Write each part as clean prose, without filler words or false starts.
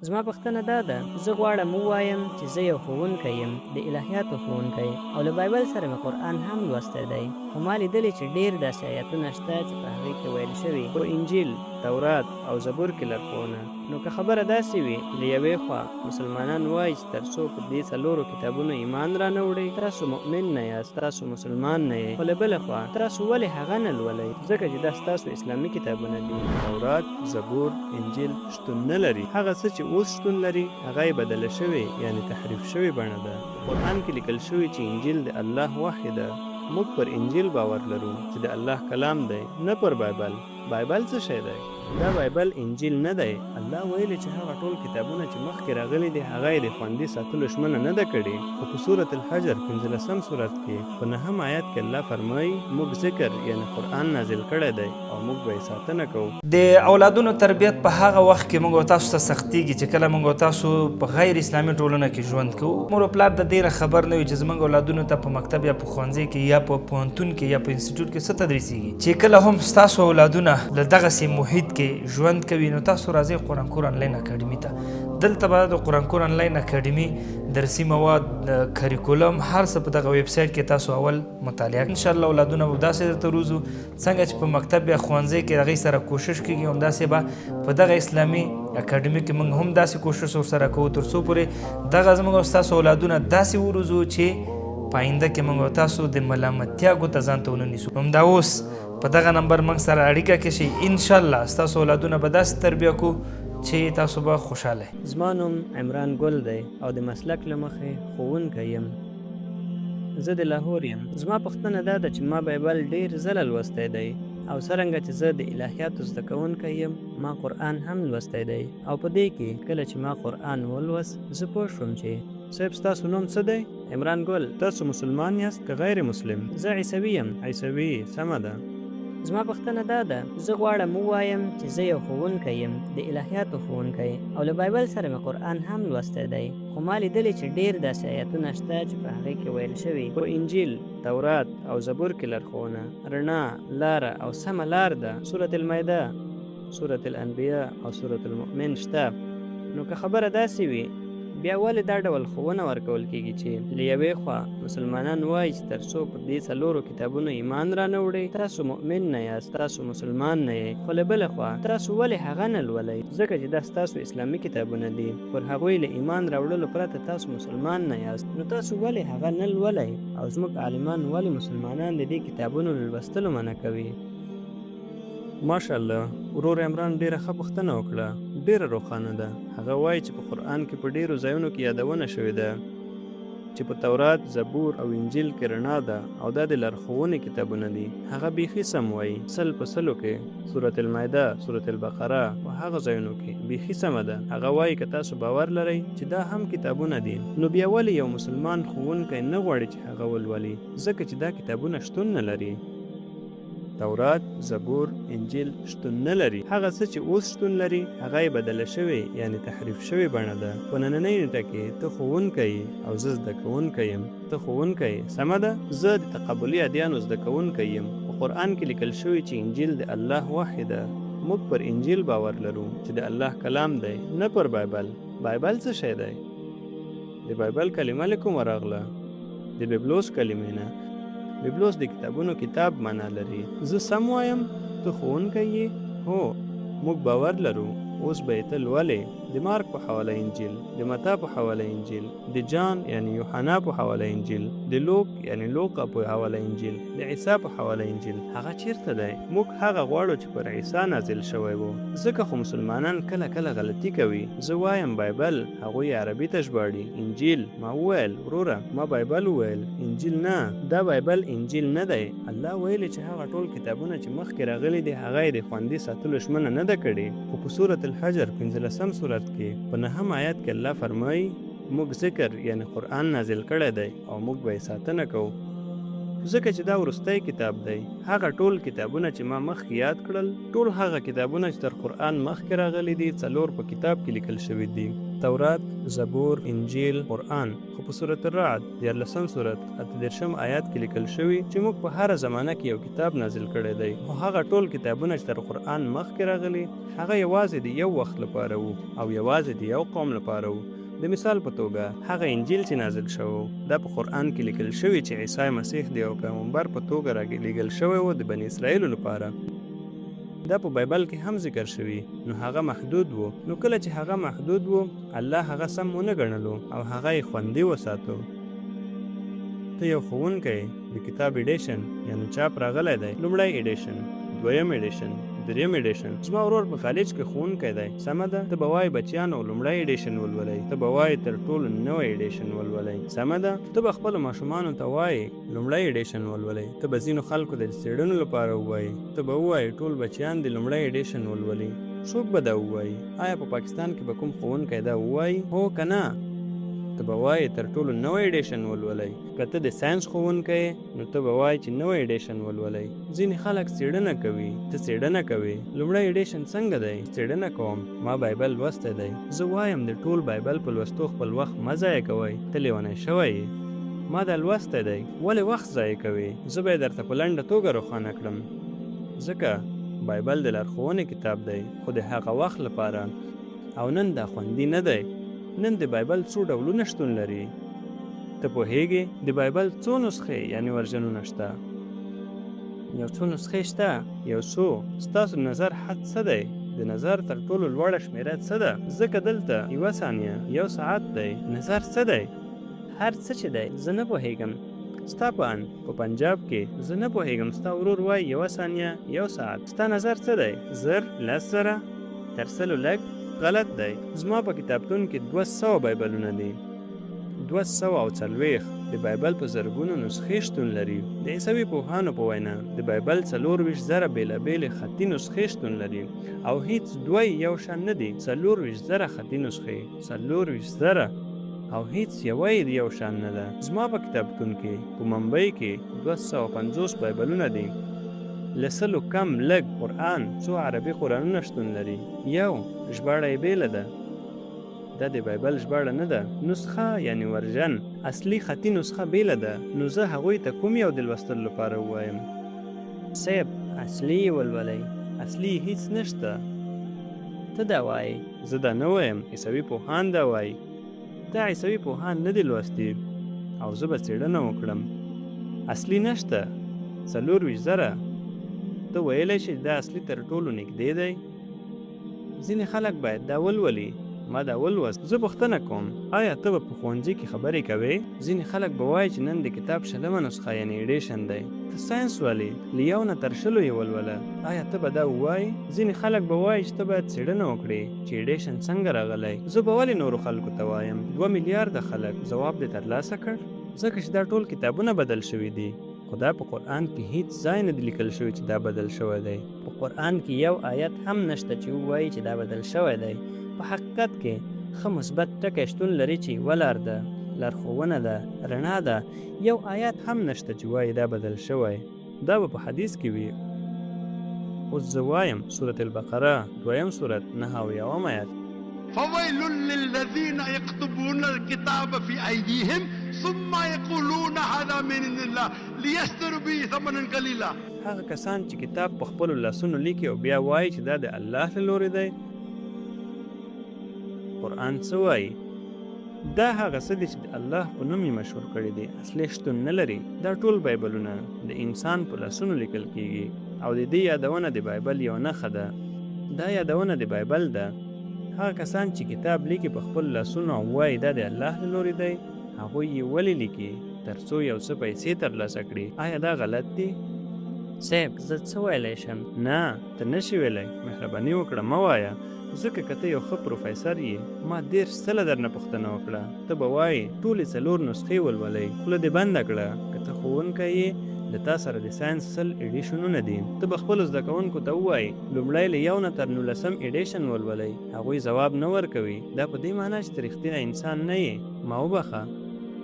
زما پوښتنه دا ده، زه غواړم ووایم چې زه یو ښوونکی یم، د الهیاتو ښوونکی، او له بایبل سره مې قرآن هم لوستی دی، خو ما لیدلي چې ډېر داسې آیتونه شته چې په هغې کې ویل شوي په انجیل، تورات او زبور کې لارښوونه. نو که خبره داسې وي، له یوې خوا مسلمانان وایي چې تر څو په دې څلورو کتابونو ایمان را نه وړئ، تاسو مؤمن نه یاست، تاسو مسلمان نه یئ، خو له بلې خوا تاسو ولې هغه نه لولئ؟ ځکه چې دا ستاسو اسلامي کتابونه دي. تورات، زبور، انجیل شتون نه لري. هغه څه چې اوس شتون لري هغه یې بدله شوې، یعنې تحریف شوې بڼه ده. په قرآن کې لیکل شوي چې انجیل د الله وحی ده. موږ پر انجیل باور لرو چې د الله کلام دی، نه پر بایبل. بایبل څه شی دی؟ دا بایبل انجیل نه دی. الله ویلي چې هغه ټول کتابونه چې مخکې راغلي دي هغه یې د خوندي ساتلو ژمنه نه ده کړې. خو په سورة الحجر 15 سورت کې په 9 آیت کې الله فرمایي موږ ذکر یعنې قرآن نازل کړی دی او موږ به یې ساتنه کوو. د اولادونو تربیت په هغه وخت کې موږ تاسو ته سختیږي چې کله موږ تاسو په غیر اسلامي ټولنه کې ژوند کوو. مور او پلار د ډیره خبر نه وي چې زموږ اولادونو ته په مکتب یا په ښوونځي کې یا په پوهنتون کې یا په انسټیټیوټ کې څه تدریسیږي. چې کله هم ستاسو اولادونه له دغسې محیط کې ژوند کوي نو تاسو راځئ قرآن کور آنلاین اکاډمي ته. دلته به د قرآن کور آنلاین اکاډمي درسي مواد، کریکولم، هر څه په دغه ویب سایټ کې تاسو اول مطالعه انشاءالله اولادونه به داسې درته روزو څنګه چې په مکتب یا ښوونځي کې هغې سره کوشش کېږي همداسې به په دغه اسلامي اکاډمي کې موږ هم داسې کوشش ورسره کوو تر څو پورې دغه زموږ او ستاسو اولادونه داسې وروزو چې په آینده کې موږ تاسو د ملامتیا ګوته ځان ته ونه نیسو. همدا اوس په دغه نمبر موږ سره اړیکه کې شي، انشاءالله ستاسو اولادونه به داسې تربیه کو چې تاسو به خوشحاله. زما نوم عمران ګل دی او د مسلک له مخې ښوونکی یم. زه د لاهور یم. زما پوښتنه دا ده چې ما بایبل ډېر ځله لوستی دی او څرنګه چې زه د الهیاتو زده کوونکی یم ما قرآن هم لوستی دی او په دې کې کله چې ما قرآن ولوست زه پوه شوم چې صاحب ستاسو نوم څه دی؟ عمران ګل. تاسو مسلمان یاست که غیر مسلم؟ زه عیسوي یم. عیسوي، سمه ده. زما پوښتنه دا ده، زه غواړم ووایم چې زه یو ښوونکی یم، د الهیاتو ښوونکی، او له بایبل سره مې قرآن هم لوستی دی، خو ما لیدلي چې ډېر داسې آیتونه شته چې په هغې کې ویل شوي په انجیل، تورات او زبور کې لارښوونه، رڼا، لاره او سمه لار ده. سورة المایده، سورة الانبیاء او سورة المؤمن شته. نو که خبره داسې وي بیا ولې دا ډول ښوونه ورکول کېږي چې له یوې خوا مسلمانان وایي چې تر څو په دې څلورو کتابونو ایمان را نه وړئ تاسو مؤمن نه یاست، تاسو مسلمان نه یئ، خو له بلې خوا تاسو ولې هغه نه لولئ؟ ځکه چې دا ستاسو اسلامي کتابونه دي، پر هغوی له ایمان راوړلو پرته تاسو مسلمان نه یاست، نو تاسو ولې هغه نه لولئ؟ او زموږ عالمان ولې مسلمانان د دې کتابونو له لوستلو منع کوي؟ ماشاءالله، ورور عمران ډیره ښه پوښتنه وکړه، ډیره روښانه ده. هغه وایي چې په قرآن کې په ډیرو ځایونو کې یادونه شوې ده چې په تورات، زبور او انجیل کې رڼا ده او دا د لارښوونې کتابونه دي. هغه بیخي سم وایي. 100 کې، سورة المایده، سورة البقره، په هغه ځایونو کې بیخي سمه ده. هغه وایي که تاسو باور لرئ چې دا هم کتابونه دي نو بیا ولې یو مسلمان ښوونکی نه غواړي چې هغه ولولي؟ ځکه چې دا کتابونه شتون نه لري. تورات، زبور، انجیل شتون نه لري. هغه څه چې اوس شتون لري هغه یې بدله شوې، یعنې تحریف شوې بڼه ده. په نننۍ نیټه کې ته ښوونکی او زه زده کوونکی یم. ته ښوونکی، سمه ده. زه د تقبلي ادیانو زده کوونکی یم. په قرآن کې لیکل شوي چې انجیل د الله وحی ده. موږ پر انجیل باور لرو چې د الله کلام دی، نه پر بایبل. بایبل څه شی دی؟ د بایبل کلمه له کومه راغله؟ د بیبلوس کلمې نه. بیبلوس د کتابونو کتاب معنا لري. زه سم وایم؟ ته ښوونکی یې؟ هو، موږ باور لرو. اوس به یې ته لولې. د مارک په حواله انجیل، د متا په حواله انجیل، د جان یعنی یوحنا په حواله انجیل، د لوک یعنی لوقا په حواله انجیل، د عیسی په حواله انجیل. هغه چیرته دی؟ موږ هغه غواړو چې پر عیسی نازل شوی و. ځکه خو مسلمانان کله کله غلطي کوي. زه وایم بایبل، هغوی عربي ته ژباړي. انجیل. ما وویل وروره، ما بایبل وویل، انجیل نه. دا بایبل انجیل نه دی. الله ویلي چې هغه ټول کتابونه چې مخکې راغلي دي هغه یې د خوندي ساتلو ژمنه نه ده کړې. خو په سورة الحجر 15 سورت کې په 9 آیت کې الله فرمایي موږ ذکر یعنی قرآن نازل کړی دی او موږ به یې ساتنه کوو. ځکه چې دا وروستی کتاب دی. هغه ټول کتابونه چې ما مخکې یاد کړل ټول هغه کتابونه چې تر قرآن مخکې راغلي دي 4 په کتاب کې لیکل شوي دي. تورات، زبور، انجیل، قرآن. خو په سورة الرعد 14 سورت 38 آیات کې لیکل شوي چې موږ په هره زمانه کې یو کتاب نازل کړی دی، خو هغه ټول کتابونه چې تر قرآن مخکې راغلي هغه یوازې د یو وخت لپاره وو او یوازې د یو قوم لپاره وو. د مثال په توګه هغه انجیل چې نازل شوی دا په قرآن کې لیکل شوي چې عیسی مسیح د یو پیغمبر په توګه رالیږل شوی و د بني اسرائیلو لپاره. دا په بایبل کې هم ذکر شوي، نو هغه محدود وو. نو کله چې هغه محدود وو الله هغه سم ونه ګڼلو او هغه یې خوندي وساتو. ته یو ښوونکی د کتاب ایډیشن یعنی چاپ راغلی دی، لومړی ایډیشن، دویم ایډیشن، دریم ایډیشن. زما ورور په کالج کې ښوونکی دی، سمه ده؟ ته به وایې بچیانو لومړی ایډیشن ولولئ، ته به وایې تر ټولو نوی ایډیشن ولولئ، سمه ده؟ ته به خپلو ماشومانو ته وایې لومړی ایډیشن ولولئ. ته به ځینو خلکو د څېړنو لپاره ووایې، ته به ووایې ټول بچیان د لومړی ایډیشن ولولي. څوک به دا ووایي؟ آیا په پاکستان کې به کوم ښوونکی دا ووایي؟ هو که نه؟ ته به وایې تر ټولو نوی ایډیشن ولولئ. که ته د ساینس ښوونکی نو ته به وایې چې نوی ایډیشن ولولئ. ځینې خلک څېړنه کوي، ته څېړنه کوې، لومړی ایډیشن څنګه دی؟ څېړنه کوم، ما بایبل لوستی دی. زه وایم د ټول بایبل په لوستو خپل وخت مه ضایع کوئ، ته لیونی شوی یې. ما دا لوستی دی، ولې وخت ضایع کوې؟ زه به یې درته په لنډه توګه روښانه کړم. ځکه بایبل د لارښوونې کتاب دی، خو د هغه وخت لپاره، او نن دا خوندي نه دی. نن د بایبل څو ډولونه شتون لري. ته پوهیږې د بایبل څو نسخې یعنی ورژنونه شته؟ یو څو نسخې شته، یو څو. ستاسو نظر حد څه دی؟ د نظر تر ټولو لوړه شمیره څه ده؟ ځکه دلته 1 ثانیه 1 ساعت دی. نظر څه دی؟ هر څه چې دی زه نه پوهیږم. ستا په ان په پنجاب کې زه نه پوهیږم، ستا ورور وایي 1 ثانیه 1 ساعت. ستا نظر څه دی؟ 1000، 10,000، تر 100 لږ؟ غلط دی. زما په کتابتون کې 200 بایبلونه دي. 240 د بایبل په زرګونو نسخې شتون لري. د عیسوي پوهانو په وینا د بایبل 24,000 بېلابېلې خطي نسخې شتون لري او هیڅ دوی یو شان نه دي. 24,000 خطي نسخې، 24,000 او هیڅ یوه یې یو شان نه ده. زما په کتابتون کې په ممبئی کې 250 بایبلونه دي. له 100 کم لږ قرآن، څو عربي قرآنونه شتون لري. یو ژباړه یې بیله ده، دا د بایبل ژباړه نه ده. نسخه یعنی ورژن، اصلي خطي نسخه بیله ده. نو زه هغوی ته کوم یو د لوستلو لپاره ووایم؟ صیب اصلي یې ولولئ، اصلي یې هیڅ نشته. ته دا وایې؟ زه دا نه وایم، عیسوي پوهان دا وایي. دا عیسوي پوهان نه دي لوستي او زه به څېړنه وکړم. اصلي نشته. 24,000. ته ویلی شي دا اصلي تر ټولو نږدې دی؟ ځینې خلک باید دا ولولي. ما دا ولوست. زه پوښتنه کوم، آیا ته به په ښوونځي کې خبرې کوې؟ ځینې خلک به وایي چې نن د کتاب 20مه نسخه یعنې ایډیشن دی. ته ساینس ولې؟ له 1 نه تر 20 یې ولوله. آیا ته به دا ووایې؟ ځینې خلک به وایي چې ته باید څېړنه وکړې چې ایډیشن څنګه راغلی. زه به ولې نورو خلکو ته وایم؟ 2 میلیارده خلک جواب دې ترلاسه کړ؟ ځکه چې دا ټول کتابونه بدل شوي دي. خو دا په قرآن کې هیڅ ځای نه دی لیکل شوی چې دا بدل شوی دی. په قرآن کې یو آیت هم نشته چې ووایي چې دا بدل شوی دی. په حقیقت کې ښه مثبت ټکی شتون لري چې ولار ده، لارښوونه ده، رڼا ده. یو آیت هم نشته چې وایي دا بدل شوی. دا به په حدیث کې وي. اوس زه وایم سورة البقره 2 سورت 9 آیت: فويل للذين يكتبون الكتاب في أيديهم ثم يقولون هذا من عند الله ليشتروا به ثمنا قليلا. هغه کسان چې کتاب په خپلو لاسونو لیکي او بیا وایي چې دا د الله له لورې دی. قرآن څه وایي؟ دا هغه څه دي چې د الله په نوم یې مشهور کړي دي، اصلي شتون نه لري. دا ټول بایبلونه د انسان په لاسونو لیکل کیږي او د دې یادونه د بایبل یو نښه ده. دا یادونه د بایبل ده. هغه کسان چې کتاب لیکي په خپل لاسونو او وایي دا د الله له لورې دی، هغوی یې ولې لیکي؟ تر څو یو څه پیسې ترلاسه کړي. آیا دا غلط دی؟ صیب زه څه ویلی شم؟ نه ته نشي ویلی. مهرباني وکړه مه وایه، ځکه که ته یو ښه پروفیسر یې. ما 30 ځله درنه پوښتنه وکړه. ته به وایې ټولې 4 نسخې ولولئ. خوله دې بنده کړه. که ته ښوونکی یې د تا سره د ساینس 100 ایډیشنونه دي. ته به خپلو زده کوونکو ته ووایې لومړی له 1 نه تر 19 ایډیشن ولولئ. هغوی ځواب نه ورکوي. دا په دې معنا چې ته رښتینی انسان نه یې. ما وبخه،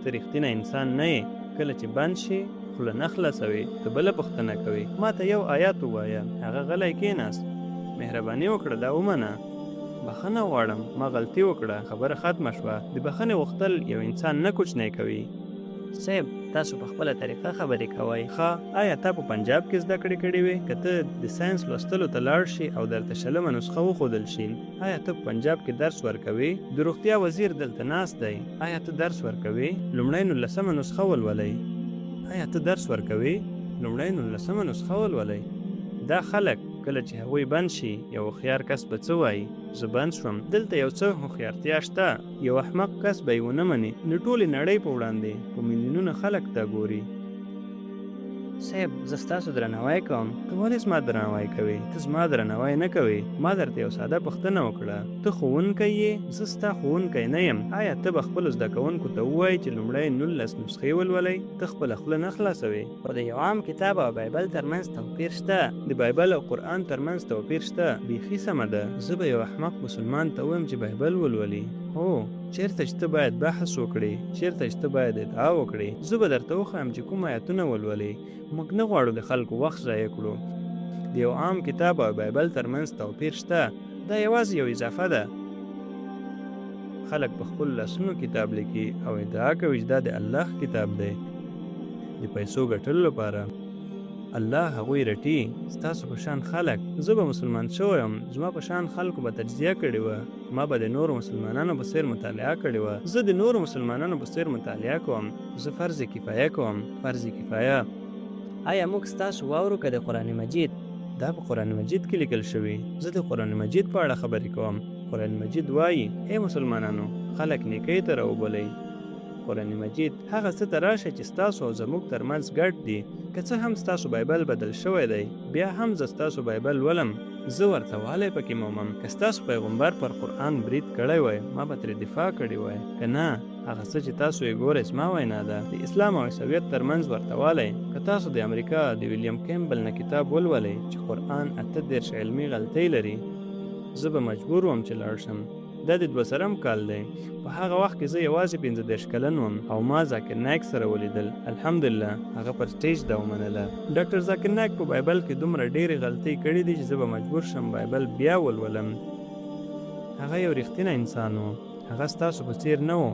ته رښتینی انسان نه یې. کله چې بند شي خوله نه خلاصوي، ته بله پوښتنه کوي. ما ته یو آیات ووایه. هغه غلی کېناست. مهرباني وکړه دا ومنه. بخښنه غواړم، ما غلطي وکړه، خبره ختمه شوه. د بخښنې غوښتل یو انسان نه کوچنی کوي. صاحب تاسو په خپله طریقه خبرې کوئ. ښه، آیا تا په پنجاب کې زده کړې کړې وې؟ که ته د ساینس لوستلو ته لاړ شي او درته 20مه نسخه وښودل شي، آیا ته په پنجاب کې درس ورکوې؟ د روغتیا وزیر دلته ناست دی، آیا ته درس ورکوې؟ لومړی 19مه نسخه ولولئ. آیا ته درس ورکوې؟ لومړی 19مه نسخه ولولئ. دا خلک کله چې هغوی بند شي، یو هوښیار کس به څه وایي؟ زه بند شوم. دلته یو څه هوښیارتیا شته، یو احمق کس به یې ونه مني. د ټولې نړۍ په وړاندې په میلیونونه خلک ته ګوري. صاحب زه ستاسو درناوی کوم. ته ولې زما درناوی کوې؟ ته زما درناوی نه کوې. ما درته یو ساده پوښتنه وکړه. ته ښوونکی یې؟ زه ستا ښوونکی نه یم. آیا ته به خپلو زده کوونکو ته ووایې چې لومړی 19 نسخې ولولئ؟ ته خپله خوله نه خلاصوې. خو د یو عام کتاب او بایبل ترمنځ توپیر شته. د بایبل او قرآن ترمنځ توپیر شته. بیخي سمه ده. زه به یو احمق مسلمان ته ووایم چې بایبل ولولي. هو، چیرته چې ته باید بحث وکړې، چیرته چې ته باید ادعا وکړې. زه به درته وښایم چې کوم آیتونه ولولې. موږ نه غواړو د خلکو وخت ضایع کړو. د یو عام کتاب او بایبل ترمنځ توپیر شته. دا یوازې یو اضافه ده. خلک په خپلو لاسونو کتاب لیکي او ادعا کوي چې دا د الله کتاب دی د پیسو ګټلو لپاره. الله هغوی رټي. ستاسو په شان خلک. زه به مسلمان شوی یم، زما په شان خلکو به تجزیه کړې وه. ما به د نورو مسلمانانو په څیر مطالعه کړې وه. زه د نورو مسلمانانو په څیر مطالعه کوم. زه فرض کفایه کوم. فرض کفایه. آیا موږ ستاسو واورو که د قرآن مجید؟ دا په قرآن مجید کې لیکل شوي. زه د قرآن مجید په اړه خبرې کوم. قرآن مجید وایي ای مسلمانانو، خلک نیکۍ ته راوبلئ. قرآن مجید هغه څه ته راشه چې ستاسو او زموږ ترمنځ ګډ دي. که څه هم ستاسو بایبل بدل شوی دی، بیا هم زه ستاسو بایبل ولم. زه ورته والی پکې مومم. که ستاسو پیغمبر پر قرآن برید کړی وای، ما به ترې دفاع کړې وای. که نه، هغه څه چې تاسو یې ګورئ زما وینا ده. د اسلام او عیسویت ترمنځ ورته والی. که تاسو د امریکا د ویلیام کیمبل نه کتاب ولولئ چې قرآن 38 علمي غلطۍ لري، زه به مجبور وم چې لاړ شم. دا د 2000م کال دی. په هغه وخت کې زه یوازې 15 کلن وم او ما ذاکر نایک سره ولیدل. الحمدلله هغه پر سټیج دا ومنله. ډاکټر ذاکر نایک په بایبل کې دومره ډېرې غلطۍ کړې دي چې زه به مجبور شم بایبل بیا ولولم. هغه یو رښتینی انسان و. هغه ستاسو په څیر نه و.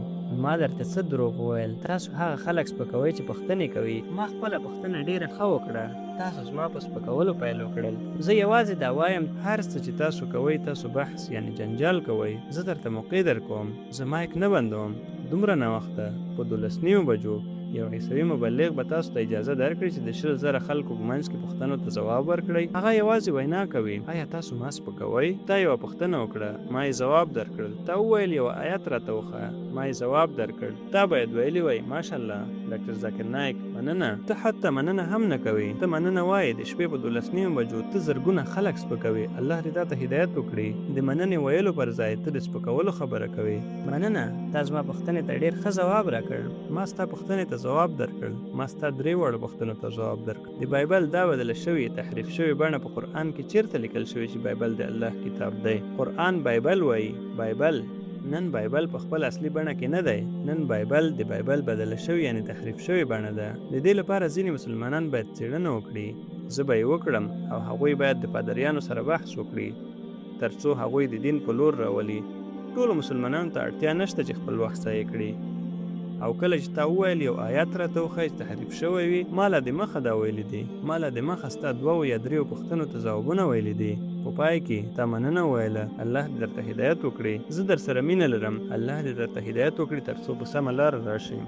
ما درته څه دروغ وویل؟ تاسو هغه خلک سپکوئ چې پوښتنې کوي. ما خپله پوښتنه ډېره ښه وکړه. تاسو زما په سپکولو پیل وکړل. زه یوازې دا وایم هر څه چې تاسو کوئ، تاسو بحث یعنی جنجال کوئ. زه درته موقع درکوم. زه مایک نه بندوم. دومره ناوخته په 12:30 بجو یو عیسوي مبلغ به تاسو ته اجازه درکړي چې د 100,000 خلکو په منځ کې پوښتنو ته ځواب ورکړئ. هغه یوازې وینا کوي. آیا تاسو ما سپکوئ؟ تا یوه پوښتنه وکړه، ما یې ځواب درکړل. تا وویل یو آیت راته وښایه، ما یې ځواب درکړ. تا باید ویلي وای ماشاءالله ډاکټر ذاکر نایک، مننه. ته حتی مننه هم نه کوې. ته مننه وایې د شپې په 12:30 بجو. ته زرګونه خلک سپکوي. الله دې تا ته هدایت وکړي. د مننې ویلو پر ځای ته د سپکولو خبره کوي. مننه، تا زما پوښتنې ته ډېر ښه ځواب راکړ. ما ستا پوښتنې ته ځواب درکړ. ما ستا 3 وړو پوښتنو ته ځواب درکړ. د بایبل دا بدله شوې تحریف شوې بڼه په قرآن کې چیرته لیکل شوې چې بایبل د الله کتاب دی؟ قرآن بایبل وایي. بایبل نن بایبل په خپل اصلي بڼه کې نه دی. نن بایبل د بایبل بدله شوې یعنی تحریف شوې بڼه ده. د دې لپاره ځینې مسلمانان باید څېړنه وکړي. زه به یې وکړم او هغوی باید د پادریانو سره بحث وکړي تر څو هغوی د دین په لور راولي. ټولو مسلمانانو ته اړتیا نشته چې خپل وخت ضایع کړي. او کله چې تا وویل یو آیات راته وښایه چې تحریف شوی وي، ما لا د مخه دا ویلي دي. ما لا د مخه ستا 2 یا 3 پوښتنو ته ځوابونه ویلي دي. په پای کې تا مننه وویله. الله دې درته هدایت وکړي. زه در سره مینه لرم. الله دې درته هدایت وکړي تر څو په سمه لاره راشئ.